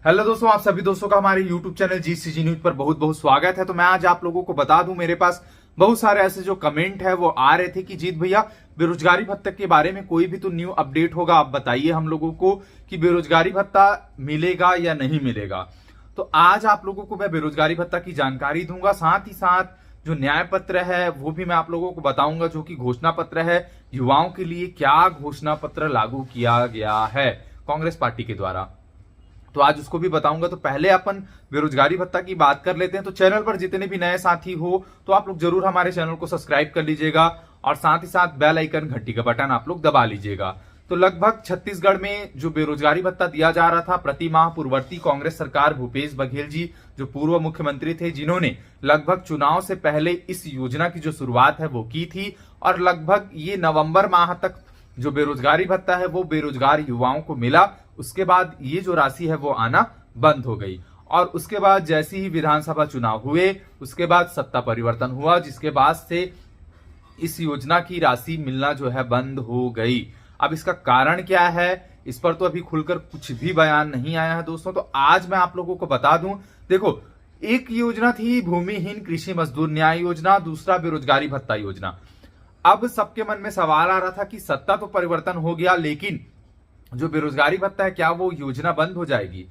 Hello दोस्तों, आप सभी दोस्तों का हमारे YouTube चैनल GCG न्यूज पर बहुत बहुत स्वागत है। तो मैं आज आप लोगों को बता दूं, मेरे पास बहुत सारे ऐसे जो कमेंट है वो आ रहे थे कि जीत भैया बेरोजगारी भत्ते के बारे में कोई भी तो न्यू अपडेट होगा, आप बताइए हम लोगों को कि बेरोजगारी भत्ता मिलेगा या नहीं मिलेगा। तो आज आप लोगों को मैं बेरोजगारी भत्ता की जानकारी दूंगा, साथ ही साथ जो न्याय पत्र है वो भी मैं आप लोगों को बताऊंगा, जो कि घोषणा पत्र है युवाओं के लिए। क्या घोषणा पत्र लागू किया गया है कांग्रेस पार्टी के द्वारा, तो आज उसको भी बताऊंगा। तो पहले अपन बेरोजगारी भत्ता की बात कर लेते हैं। तो चैनल पर जितने भी नए साथी हो तो आप लोग जरूर हमारे चैनल को सब्सक्राइब कर लीजिएगा और साथ ही साथ बेल आइकन घंटी का बटन आप लोग दबा लीजिएगा। तो लगभग छत्तीसगढ़ में जो बेरोजगारी भत्ता दिया जा रहा था प्रति माह, पूर्ववर्ती कांग्रेस सरकार भूपेश बघेल जी जो पूर्व मुख्यमंत्री थे, जिन्होंने लगभग चुनाव से पहले इस योजना की जो शुरुआत है वो की थी, और लगभग ये नवंबर माह तक जो बेरोजगारी भत्ता है वो बेरोजगार युवाओं को मिला। उसके बाद ये जो राशि है वो आना बंद हो गई, और उसके बाद जैसे ही विधानसभा चुनाव हुए उसके बाद सत्ता परिवर्तन हुआ, जिसके बाद से इस योजना की राशि मिलना जो है बंद हो गई। अब इसका कारण क्या है, इस पर तो अभी खुलकर कुछ भी बयान नहीं आया है दोस्तों। तो आज मैं आप लोगों को बता दूं, देखो, एक योजना थी भूमिहीन कृषि मजदूर न्याय योजना, दूसरा बेरोजगारी भत्ता योजना। अब सबके मन में सवाल आ रहा था कि सत्ता तो परिवर्तन हो गया, लेकिन जो बेरोजगारी भत्ता है क्या वो योजना बंद हो जाएगी।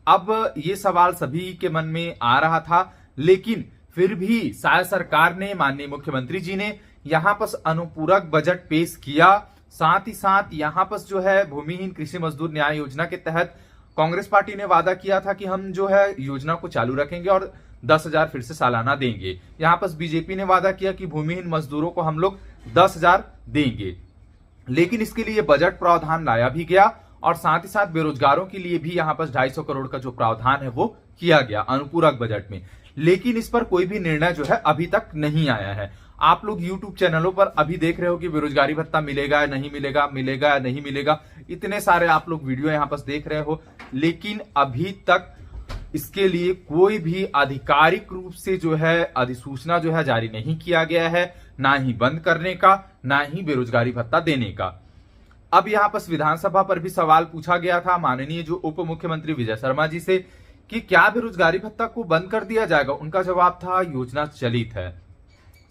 अब ये सवाल सभी के मन में आ रहा था, लेकिन फिर भी शायद सरकार ने, माननीय मुख्यमंत्री जी ने यहां पर अनुपूरक बजट पेश किया। साथ ही साथ यहां पर जो है भूमिहीन कृषि मजदूर न्याय योजना के तहत कांग्रेस पार्टी ने वादा किया था कि हम जो है योजना को चालू रखेंगे और 10,000 फिर से सालाना देंगे। यहां पर बीजेपी ने वादा किया कि भूमिहीन मजदूरों को हम लोग 10,000 देंगे, लेकिन इसके लिए बजट प्रावधान लाया भी गया, और साथ ही साथ बेरोजगारों के लिए भी यहां पर 250 करोड़ का जो प्रावधान है वो किया गया अनुपूरक बजट में। लेकिन इस पर कोई भी निर्णय जो है अभी तक नहीं आया है। आप लोग YouTube चैनलों पर अभी देख रहे हो कि बेरोजगारी भत्ता मिलेगा या नहीं मिलेगा, मिलेगा या नहीं मिलेगा, इतने सारे आप लोग वीडियो यहां पर देख रहे हो, लेकिन अभी तक इसके लिए कोई भी आधिकारिक रूप से जो है अधिसूचना जो है जारी नहीं किया गया है, ना ही बंद करने का, ना ही बेरोजगारी भत्ता देने का। अब यहां पर विधानसभा पर भी सवाल पूछा गया था माननीय जो उप मुख्यमंत्री विजय शर्मा जी से कि क्या बेरोजगारी भत्ता को बंद कर दिया जाएगा। उनका जवाब था योजना चलित है,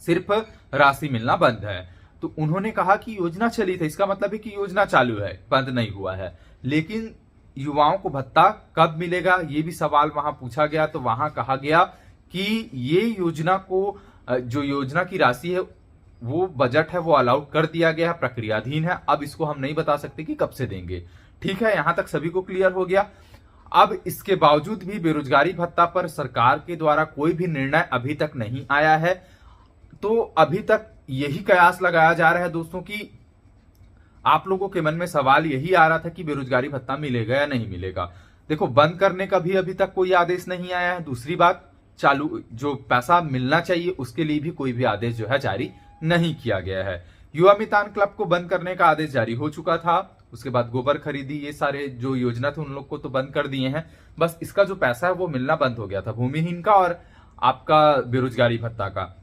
सिर्फ राशि मिलना बंद है। तो उन्होंने कहा कि योजना चलित है, इसका मतलब है कि योजना चालू है, बंद नहीं हुआ है। लेकिन युवाओं को भत्ता कब मिलेगा ये भी सवाल वहां पूछा गया। तो वहां कहा गया कि ये योजना को, जो योजना की राशि है वो बजट है वो अलाउड कर दिया गया है, प्रक्रियाधीन है। अब इसको हम नहीं बता सकते कि कब से देंगे। ठीक है, यहां तक सभी को क्लियर हो गया। अब इसके बावजूद भी बेरोजगारी भत्ता पर सरकार के द्वारा कोई भी निर्णय अभी तक नहीं आया है। तो अभी तक यही कयास लगाया जा रहा है दोस्तों कि आप लोगों के मन में सवाल यही आ रहा था कि बेरोजगारी भत्ता मिलेगा या नहीं मिलेगा। देखो, बंद करने का भी अभी तक कोई आदेश नहीं आया है। दूसरी बात, चालू जो पैसा मिलना चाहिए उसके लिए भी कोई भी आदेश जो है जारी नहीं किया गया है। युवा मितान क्लब को बंद करने का आदेश जारी हो चुका था, उसके बाद गोबर खरीदी, ये सारे जो योजना थे उन लोग को तो बंद कर दिए हैं। बस इसका जो पैसा है वो मिलना बंद हो गया था, भूमिहीन का और आपका बेरोजगारी भत्ता का।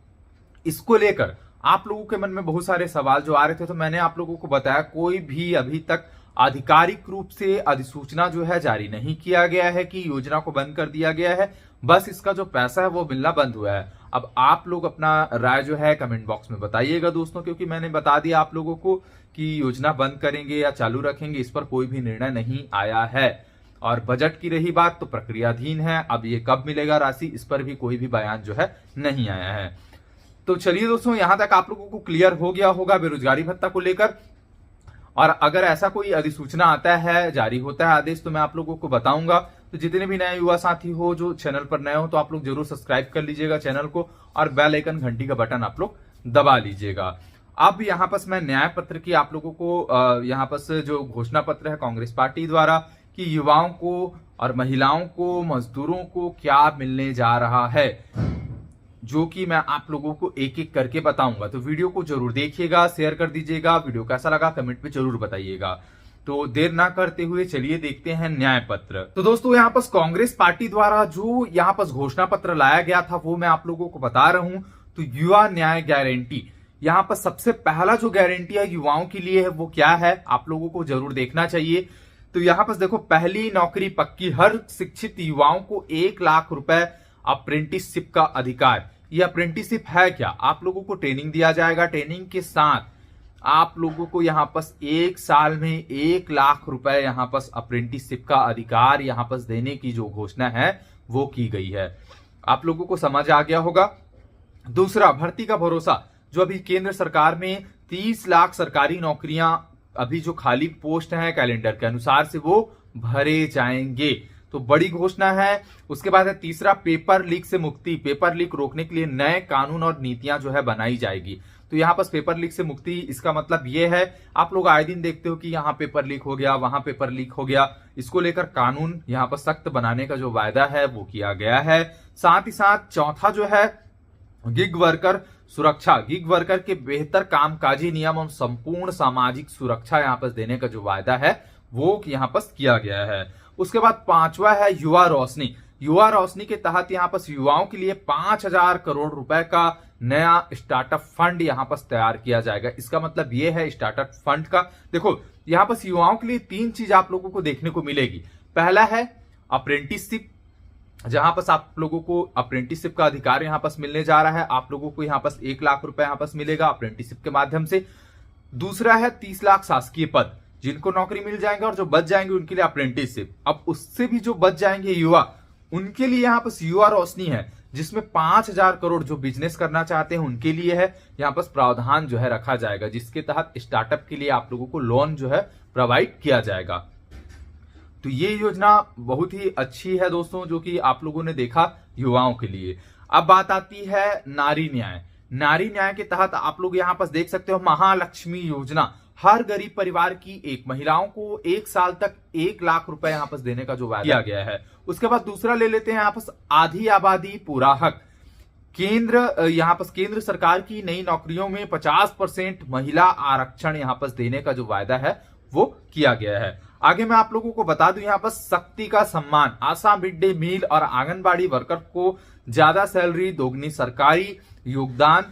इसको लेकर आप लोगों के मन में बहुत सारे सवाल जो आ रहे थे, तो मैंने आप लोगों को बताया कोई भी अभी तक आधिकारिक रूप से अधिसूचना जो है जारी नहीं किया गया है कि योजना को बंद कर दिया गया है। बस इसका जो पैसा है वो मिलना बंद हुआ है। अब आप लोग अपना राय जो है कमेंट बॉक्स में बताइएगा दोस्तों, क्योंकि मैंने बता दिया आप लोगों को कि योजना बंद करेंगे या चालू रखेंगे, इस पर कोई भी निर्णय नहीं आया है। और बजट की रही बात तो प्रक्रियाधीन है, अब ये कब मिलेगा राशि इस पर भी कोई भी बयान जो है नहीं आया है। तो चलिए दोस्तों, यहां तक आप लोगों को क्लियर हो गया होगा बेरोजगारी भत्ता को लेकर। और अगर ऐसा कोई अधिसूचना आता है, जारी होता है आदेश, तो मैं आप लोगों को बताऊंगा। तो जितने भी नए युवा साथी हो जो चैनल पर नए हो तो आप लोग जरूर सब्सक्राइब कर लीजिएगा चैनल को, और बेल आइकन घंटी का बटन आप लोग दबा लीजिएगा। अब यहां पर मैं न्याय पत्र की आप लोगों को, यहां पर जो घोषणा पत्र है कांग्रेस पार्टी द्वारा कि युवाओं को और महिलाओं को, मजदूरों को क्या मिलने जा रहा है, जो कि मैं आप लोगों को एक एक करके बताऊंगा। तो वीडियो को जरूर देखिएगा, शेयर कर दीजिएगा, वीडियो कैसा लगा कमेंट में जरूर बताइएगा। तो देर ना करते हुए चलिए देखते हैं न्याय पत्र। तो दोस्तों, यहाँ पर कांग्रेस पार्टी द्वारा जो यहाँ पर घोषणा पत्र लाया गया था वो मैं आप लोगों को बता रहा हूं। तो युवा न्याय गारंटी, यहाँ पर सबसे पहला जो गारंटी है युवाओं के लिए है वो क्या है, आप लोगों को जरूर देखना चाहिए। तो यहाँ पर देखो, पहली नौकरी पक्की, हर शिक्षित युवाओं को 1 लाख रुपए अप्रेंटिसशिप का अधिकार। ये अप्रेंटिसशिप है क्या? आप लोगों को ट्रेनिंग दिया जाएगा, ट्रेनिंग के साथ आप लोगों को यहाँ पर 1 साल में 1 लाख रुपए यहाँ पर अप्रेंटिसशिप का अधिकार यहाँ पर देने की जो घोषणा है वो की गई है। आप लोगों को समझ आ गया होगा। दूसरा, भर्ती का भरोसा, जो अभी केंद्र सरकार में 30 लाख सरकारी नौकरियां अभी जो खाली पोस्ट हैं कैलेंडर के अनुसार से वो भरे जाएंगे, तो बड़ी घोषणा है। उसके बाद है तीसरा, पेपर लीक से मुक्ति, पेपर लीक रोकने के लिए नए कानून और नीतियां जो है बनाई जाएगी। तो यहाँ पर पेपर लीक से मुक्ति, इसका मतलब ये है, आप लोग आए दिन देखते हो कि यहाँ पेपर लीक हो गया, वहां पेपर लीक हो गया, इसको लेकर कानून यहाँ पर सख्त बनाने का जो वायदा है वो किया गया है। साथ ही साथ चौथा जो है गिग वर्कर सुरक्षा, गिग वर्कर के बेहतर कामकाजी नियम और संपूर्ण सामाजिक सुरक्षा यहाँ पर देने का जो वायदा है वो यहाँ पर किया गया है। उसके बाद पांचवा है युवा रोशनी, युवा रोशनी के तहत यहाँ पर युवाओं के लिए 5,000 करोड़ रुपए का नया स्टार्टअप फंड यहाँ पर तैयार किया जाएगा। इसका मतलब ये है स्टार्टअप फंड का, देखो यहाँ पर युवाओं के लिए 3 चीज आप लोगों को देखने को मिलेगी। पहला है अप्रेंटिसशिप, जहां पर आप लोगों को अप्रेंटिसशिप का अधिकार यहां पर मिलने जा रहा है, आप लोगों को यहां पर 1 लाख रुपए यहां पर मिलेगा अप्रेंटिसशिप के माध्यम से। दूसरा है 30 लाख शासकीय पद, जिनको नौकरी मिल जाएंगे और जो बच जाएंगे उनके लिए अप्रेंटिसशिप। अब उससे भी जो बच जाएंगे युवा, उनके लिए यहाँ पर युवा रोशनी है, जिसमें 5,000 करोड़ जो बिजनेस करना चाहते हैं उनके लिए है, यहाँ पर प्रावधान जो है रखा जाएगा, जिसके तहत स्टार्टअप के लिए आप लोगों को लोन जो है प्रोवाइड किया जाएगा। तो ये योजना बहुत ही अच्छी है दोस्तों, जो कि आप लोगों ने देखा युवाओं के लिए। अब बात आती है नारी न्याय, नारी न्याय के तहत आप लोग यहाँ पर देख सकते हो महालक्ष्मी योजना, हर गरीब परिवार की एक महिलाओं को 1 साल तक 1 लाख रुपए यहाँ पर देने का जो वादा किया गया है। उसके बाद दूसरा ले लेते हैं यहाँ पर आधी आबादी पूरा हक, यहाँ पर केंद्र सरकार की नई नौकरियों में 50% महिला आरक्षण यहाँ पर देने का जो वायदा है वो किया गया है। आगे मैं आप लोगों को बता दूं यहाँ पर शक्ति का सम्मान, आशा मिड डे मील और आंगनबाड़ी वर्कर को ज्यादा सैलरी, दोगुनी सरकारी योगदान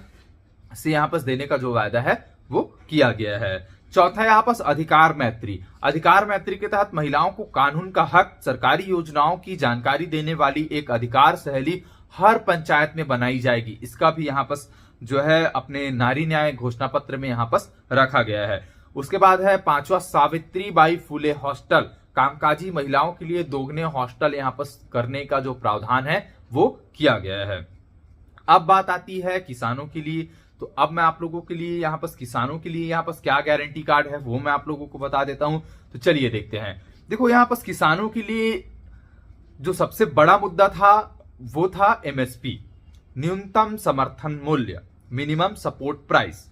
से यहाँ पर देने का जो वायदा है वो किया गया है। चौथा यहाँ पर अधिकार मैत्री, अधिकार मैत्री के तहत महिलाओं को कानून का हक, सरकारी योजनाओं की जानकारी देने वाली एक अधिकार सहेली हर पंचायत में बनाई जाएगी। इसका भी यहाँ पर जो है अपने नारी न्याय घोषणा पत्र में यहाँ पर रखा गया है। उसके बाद है पांचवा सावित्रीबाई फुले हॉस्टल, कामकाजी महिलाओं के लिए दोगुने हॉस्टल यहाँ पर करने का जो प्रावधान है वो किया गया है। अब बात आती है किसानों के लिए, तो अब मैं आप लोगों के लिए यहाँ पर किसानों के लिए यहाँ पर क्या गारंटी कार्ड है वो मैं आप लोगों को बता देता हूं। तो चलिए देखते हैं। देखो यहाँ पर किसानों के लिए जो सबसे बड़ा मुद्दा था वो था एमएसपी, न्यूनतम समर्थन मूल्य, मिनिमम सपोर्ट प्राइस,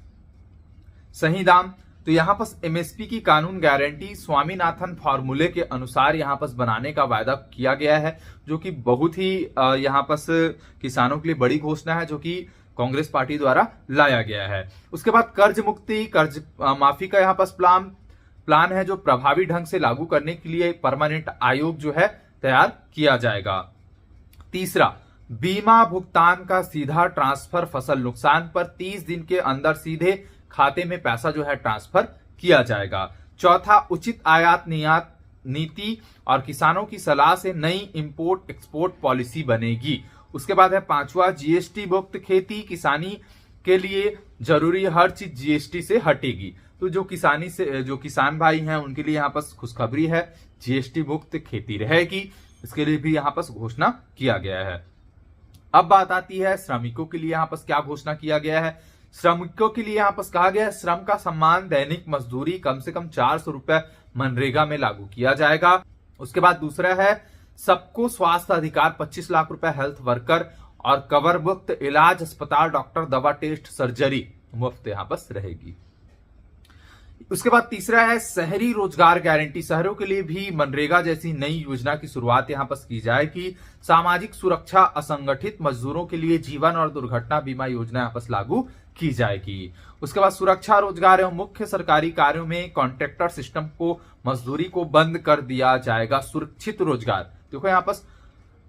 सही दाम। तो यहाँ पर एमएसपी की कानून गारंटी स्वामीनाथन फॉर्मूले के अनुसार यहाँ पर बनाने का वायदा किया गया है, जो कि बहुत ही यहाँ पर किसानों के लिए बड़ी घोषणा है, जो कि कांग्रेस पार्टी द्वारा लाया गया है। उसके बाद कर्ज मुक्ति, कर्ज माफी का यहाँ पर प्लान है, जो प्रभावी ढंग से लागू करने के लिए परमानेंट आयोग जो है तैयार किया जाएगा। तीसरा, बीमा भुगतान का सीधा ट्रांसफर, फसल नुकसान पर 30 दिन के अंदर सीधे खाते में पैसा जो है ट्रांसफर किया जाएगा। चौथा, उचित आयात निर्यात नीति और किसानों की सलाह से नई इंपोर्ट एक्सपोर्ट पॉलिसी बनेगी। उसके बाद है पांचवा, जीएसटी मुक्त खेती, किसानी के लिए जरूरी हर चीज जीएसटी से हटेगी। तो जो किसान भाई हैं उनके लिए यहाँ पर खुशखबरी है, जीएसटी मुक्त खेती रहेगी, इसके लिए भी यहाँ पर घोषणा किया गया है। अब बात आती है श्रमिकों के लिए यहाँ पर क्या घोषणा किया गया है। श्रमिकों के लिए यहाँ पर कहा गया है श्रम का सम्मान, दैनिक मजदूरी कम से कम 400 रुपए मनरेगा में लागू किया जाएगा। उसके बाद दूसरा है सबको स्वास्थ्य अधिकार, 25 लाख रुपए हेल्थ वर्कर और कवर मुक्त इलाज, अस्पताल, डॉक्टर, दवा, टेस्ट, सर्जरी मुफ्त यहाँ पर रहेगी। उसके बाद तीसरा है शहरी रोजगार गारंटी, शहरों के लिए भी मनरेगा जैसी नई योजना की शुरुआत यहाँ पर की जाएगी। सामाजिक सुरक्षा, असंगठित मजदूरों के लिए जीवन और दुर्घटना बीमा योजना यहाँ पर लागू की जाएगी। उसके बाद सुरक्षा, रोजगार एवं मुख्य सरकारी कार्यों में कॉन्ट्रैक्टर सिस्टम को, मजदूरी को बंद कर दिया जाएगा। सुरक्षित रोजगार, देखो यहाँ पर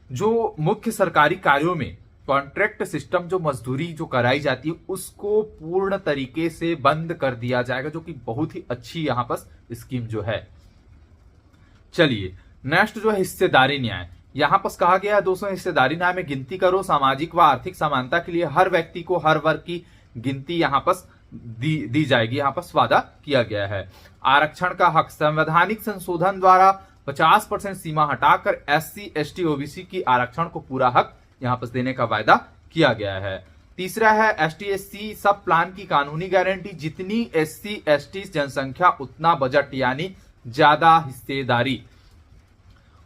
जो मुख्य सरकारी कार्यों में कॉन्ट्रैक्ट सिस्टम जो मजदूरी जो कराई जाती है उसको पूर्ण तरीके से बंद कर दिया जाएगा, जो कि बहुत ही अच्छी यहाँ पर स्कीम जो है। चलिए नेक्स्ट जो है हिस्सेदारी न्याय। यहाँ पर कहा गया है दोस्तों, हिस्सेदारी न्याय में गिनती करो, सामाजिक व आर्थिक समानता के लिए हर व्यक्ति को हर वर्ग की गिनती यहाँ पर दी जाएगी, यहाँ पर वादा किया गया है। आरक्षण का हक, संवैधानिक संशोधन द्वारा 50% सीमा हटाकर SC ST OBC की आरक्षण को पूरा हक यहाँ पर देने का वायदा किया गया है। तीसरा है ST SC सब प्लान की कानूनी गारंटी, जितनी SC ST जनसंख्या उतना बजट, यानी ज्यादा हिस्सेदारी।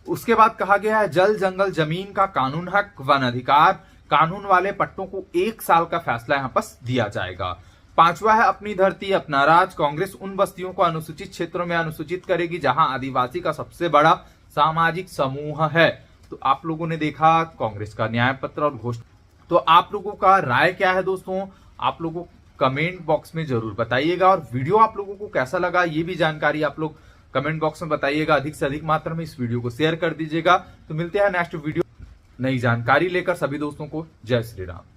उसके बाद कहा गया है जल जंगल जमीन का कानून हक, वन अधिकार, कानून वाले पट्टों को 1 साल का फैसला यहाँ पर दिया जाएगा। पांचवा है अपनी धरती अपना राज, कांग्रेस उन बस्तियों को अनुसूचित क्षेत्रों में अनुसूचित करेगी जहां आदिवासी का सबसे बड़ा सामाजिक समूह है। तो आप लोगों ने देखा कांग्रेस का न्याय पत्र और घोषणा। तो आप लोगों का राय क्या है दोस्तों, आप लोगों कमेंट बॉक्स में जरूर बताइएगा, और वीडियो आप लोगों को कैसा लगा ये भी जानकारी आप लोग कमेंट बॉक्स में बताइएगा। अधिक से अधिक मात्रा में इस वीडियो को शेयर कर दीजिएगा। तो मिलते हैं नेक्स्ट वीडियो नई जानकारी लेकर। सभी दोस्तों को जय श्री राम।